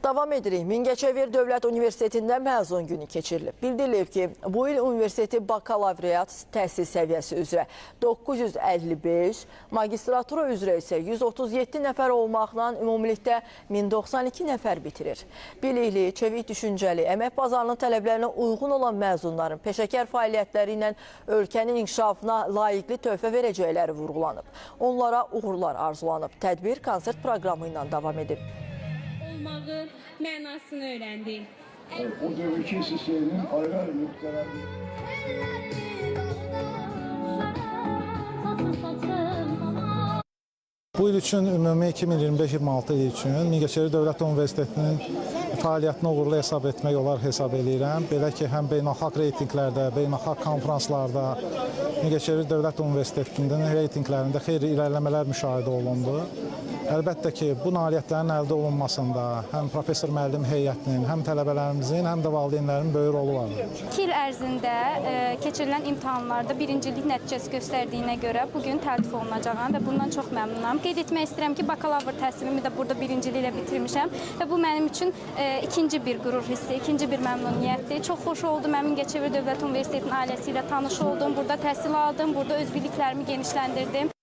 Davam edirik. Mingəçevir Dövlət Universitetində məzun günü keçirilib. Bildirilib ki, bu il universiteti bakalavriat təhsil səviyyəsi üzrə 955, magistratura üzrə isə 137 nəfər olmaqla ümumilikdə 1092 nəfər bitirir. Bilikli, çevik düşüncəli, əmək bazarının tələblərinə uyğun olan məzunların peşəkar fəaliyyətləri ilə ölkənin inkişafına layiqli töhfə verəcəkləri vurğulanıb. Onlara uğurlar arzulanıb. Tədbir konsert proqramı ilə davam edib. Olmağı mənasını öyrəndik. O dövrki sistemin ayrı-ayrı nöqtələri. Bu il üçün ümumi 2025-26 il üçün Mingəçevir Dövlət Universitetinin fəaliyyətini uğurlu hesab etmək olar hesab edirəm. Belə ki, həm beynəlxalq reytinqlərdə, beynəlxalq konferanslarda Mingəçevir Dövlət Universitetinin reytinqlərində xeyli irəliləmələr müşahidə olundu. Əlbəttə ki, bu nailiyyətlərin əldə olunmasında həm professor müəllim heyətinin, həm tələbələrimizin, həm də valideynlərin böyük rolu var. 2 il ərzində keçirilən imtahanlarda birincilik nəticəsi göstərdiyinə görə bugün təltif olunacağam və bundan çox məmnunam. Qeyd etmək istəyirəm ki, bakalavr təhsilimi də burada birinciliklə bitirmişəm və bu mənim üçün ikinci bir qürur hissi, ikinci bir məmnuniyyətdir. Çox xoş oldu, Mingəçevir Dövlət Universitetinin ailəsi ilə tanış oldum, burada təhsil aldım, burada öz biliklərimi genişləndirdim.